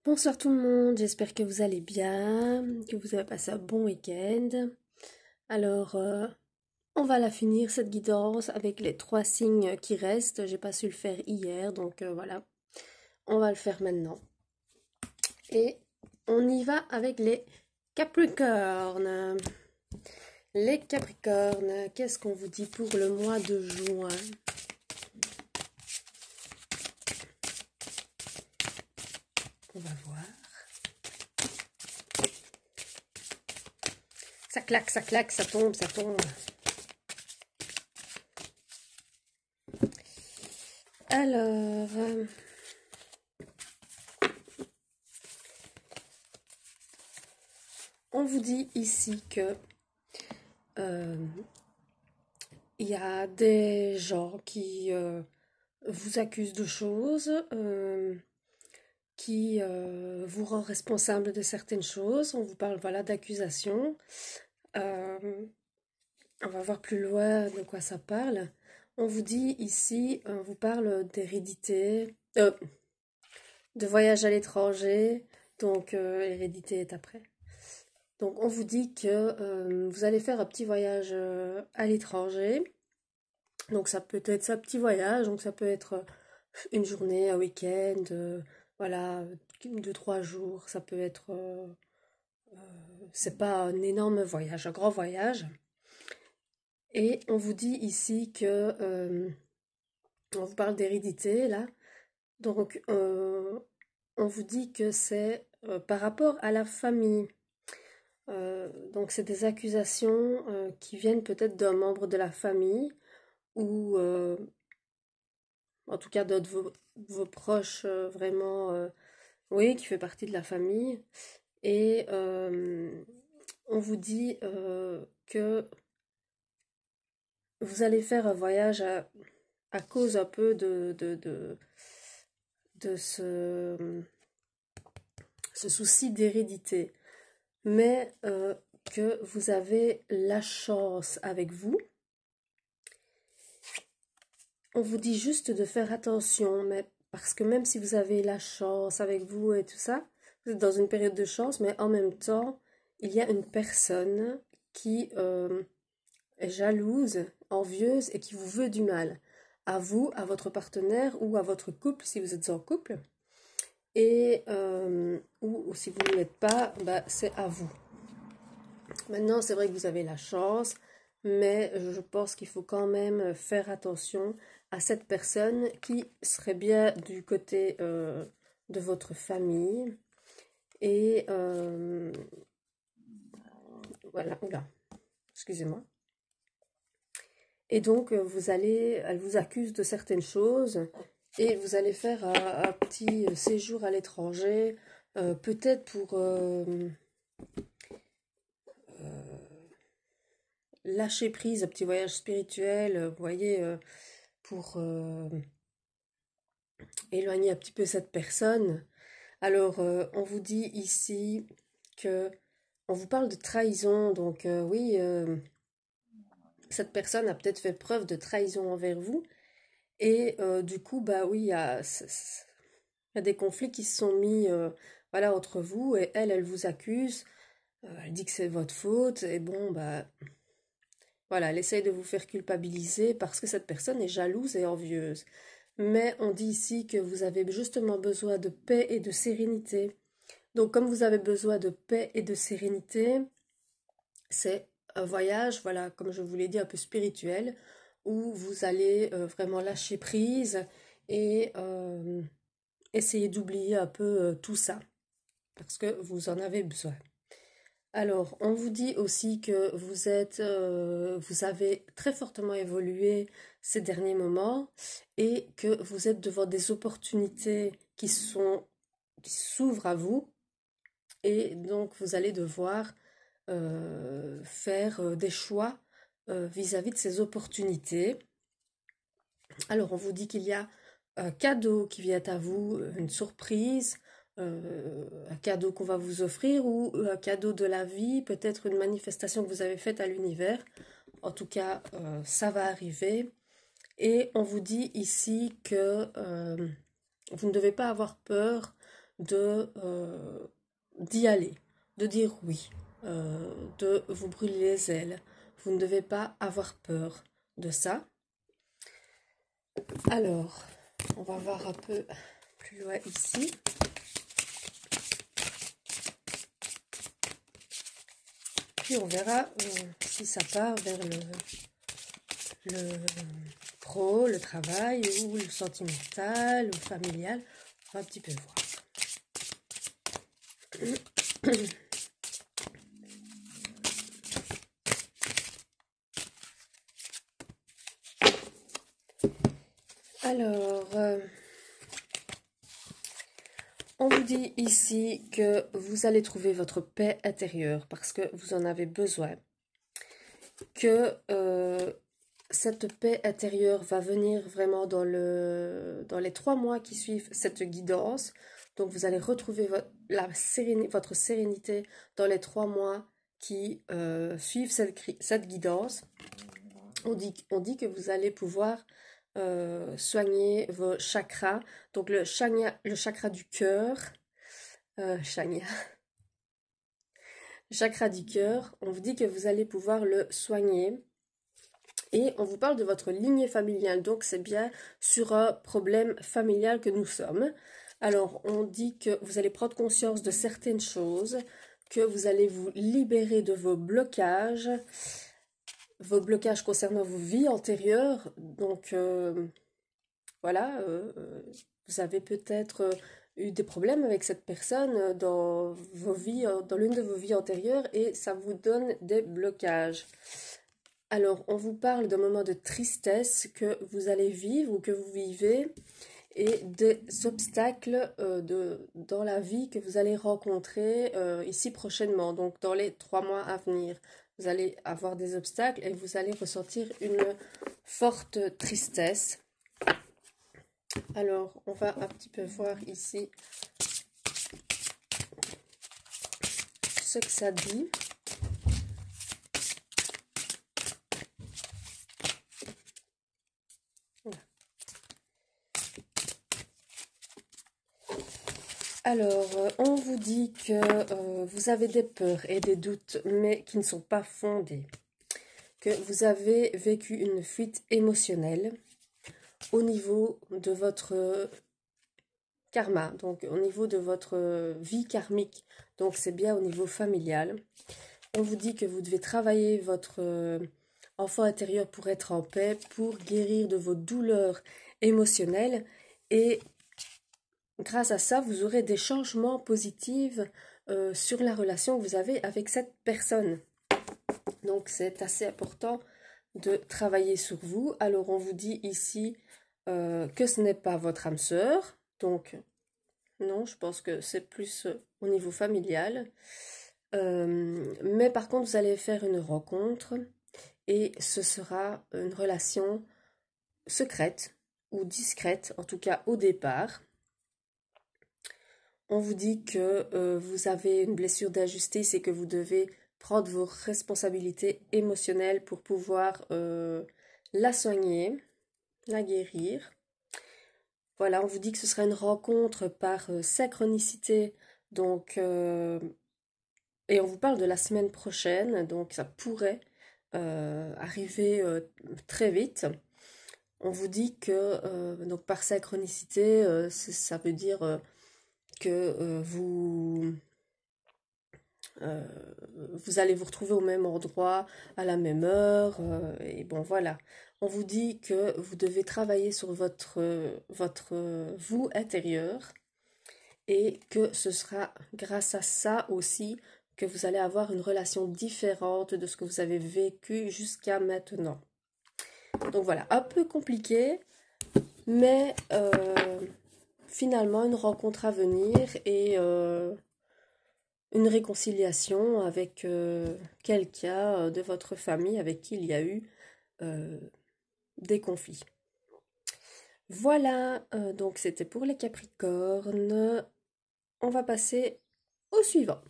Bonsoir tout le monde, j'espère que vous allez bien, que vous avez passé un bon week-end. Alors, on va la finir cette guidance avec les 3 signes qui restent. J'ai pas su le faire hier, donc voilà, on va le faire maintenant. Et on y va avec les Capricornes. Les Capricornes, qu'est-ce qu'on vous dit pour le mois de juin? On va voir. Ça claque, ça tombe, ça tombe. Alors, on vous dit ici que il y a des gens qui vous accusent de choses, qui vous rend responsable de certaines choses. On vous parle voilà d'accusations. On va voir plus loin de quoi ça parle. On vous dit ici, on vous parle d'hérédité, de voyage à l'étranger, donc l'hérédité est après. Donc on vous dit que vous allez faire un petit voyage à l'étranger. Donc ça peut être ça, petit voyage, donc ça peut être une journée, un week-end, voilà, 2, 3 jours. Ça peut être, c'est pas un énorme voyage, un grand voyage. Et on vous dit ici que, on vous parle d'hérédité là. Donc on vous dit que c'est par rapport à la famille. Donc c'est des accusations qui viennent peut-être d'un membre de la famille ou en tout cas d'un de vos proches vraiment, oui, qui fait partie de la famille. Et on vous dit que vous allez faire un voyage à cause un peu de ce souci d'hérédité. Mais que vous avez la chance avec vous. On vous dit juste de faire attention, mais parce que même si vous avez la chance avec vous et tout ça, vous êtes dans une période de chance, mais en même temps, il y a une personne qui est jalouse, envieuse et qui vous veut du mal. À vous, à votre partenaire ou à votre couple, si vous êtes en couple. Et ou si vous ne l'êtes pas, bah, c'est à vous. Maintenant, c'est vrai que vous avez la chance, mais je pense qu'il faut quand même faire attention à cette personne qui serait bien du côté de votre famille. Et voilà, oula, excusez-moi. Et donc, elle vous accuse de certaines choses et vous allez faire un petit séjour à l'étranger, peut-être pour lâcher prise, un petit voyage spirituel, vous voyez, pour éloigner un petit peu cette personne. Alors, on vous dit ici que on vous parle de trahison, donc oui, cette personne a peut-être fait preuve de trahison envers vous, et du coup, bah oui, il y a des conflits qui se sont mis, voilà, entre vous, et elle vous accuse, elle dit que c'est votre faute, et bon, bah voilà, elle essaye de vous faire culpabiliser parce que cette personne est jalouse et envieuse. Mais on dit ici que vous avez justement besoin de paix et de sérénité. Donc comme vous avez besoin de paix et de sérénité, c'est un voyage, voilà, comme je vous l'ai dit, un peu spirituel, où vous allez vraiment lâcher prise et essayer d'oublier un peu tout ça, parce que vous en avez besoin. Alors, on vous dit aussi que vous avez très fortement évolué ces derniers moments et que vous êtes devant des opportunités qui s'ouvrent à vous et donc vous allez devoir faire des choix vis-à-vis de ces opportunités. Alors, on vous dit qu'il y a un cadeau qui vient à vous, une surprise, un cadeau qu'on va vous offrir ou un cadeau de la vie, peut-être une manifestation que vous avez faite à l'univers. En tout cas, ça va arriver. Et on vous dit ici que vous ne devez pas avoir peur de d'y aller, de dire oui, de vous brûler les ailes. Vous ne devez pas avoir peur de ça. Alors, on va voir un peu plus loin ici. Puis on verra si ça part vers le pro, le travail, ou le sentimental, ou familial. On va un petit peu voir. Alors, on vous dit ici que vous allez trouver votre paix intérieure parce que vous en avez besoin. Que cette paix intérieure va venir vraiment dans les 3 mois qui suivent cette guidance. Donc vous allez retrouver votre sérénité dans les 3 mois qui suivent cette guidance. On dit que vous allez pouvoir soigner vos chakras. Donc le chakra du cœur, chakra du cœur, on vous dit que vous allez pouvoir le soigner. Et on vous parle de votre lignée familiale, donc c'est bien sur un problème familial que nous sommes. Alors, on dit que vous allez prendre conscience de certaines choses, que vous allez vous libérer de vos blocages concernant vos vies antérieures. Donc, voilà, vous avez peut-être eu des problèmes avec cette personne dans l'une de vos vies antérieures et ça vous donne des blocages. Alors, on vous parle d'un moment de tristesse que vous allez vivre ou que vous vivez et des obstacles dans la vie que vous allez rencontrer ici prochainement, donc dans les 3 mois à venir. Vous allez avoir des obstacles et vous allez ressentir une forte tristesse. Alors, on va un petit peu voir ici ce que ça dit. Alors, on vous dit que vous avez des peurs et des doutes, mais qui ne sont pas fondés. Que vous avez vécu une fuite émotionnelle au niveau de votre karma, donc au niveau de votre vie karmique. Donc, c'est bien au niveau familial. On vous dit que vous devez travailler votre enfant intérieur pour être en paix, pour guérir de vos douleurs émotionnelles et grâce à ça, vous aurez des changements positifs sur la relation que vous avez avec cette personne. Donc, c'est assez important de travailler sur vous. Alors, on vous dit ici que ce n'est pas votre âme sœur. Donc, non, je pense que c'est plus au niveau familial. Mais par contre, vous allez faire une rencontre et ce sera une relation secrète ou discrète, en tout cas au départ. On vous dit que vous avez une blessure d'injustice et que vous devez prendre vos responsabilités émotionnelles pour pouvoir la soigner, la guérir. Voilà, on vous dit que ce sera une rencontre par synchronicité, donc, et on vous parle de la semaine prochaine, donc ça pourrait arriver très vite. On vous dit que donc par synchronicité, ça veut dire que vous allez vous retrouver au même endroit, à la même heure, et bon voilà. On vous dit que vous devez travailler sur votre vous intérieur, et que ce sera grâce à ça aussi que vous allez avoir une relation différente de ce que vous avez vécu jusqu'à maintenant. Donc voilà, un peu compliqué, mais finalement une rencontre à venir et une réconciliation avec quelqu'un de votre famille avec qui il y a eu euh, des conflits. Voilà, donc c'était pour les Capricornes. On va passer au suivant.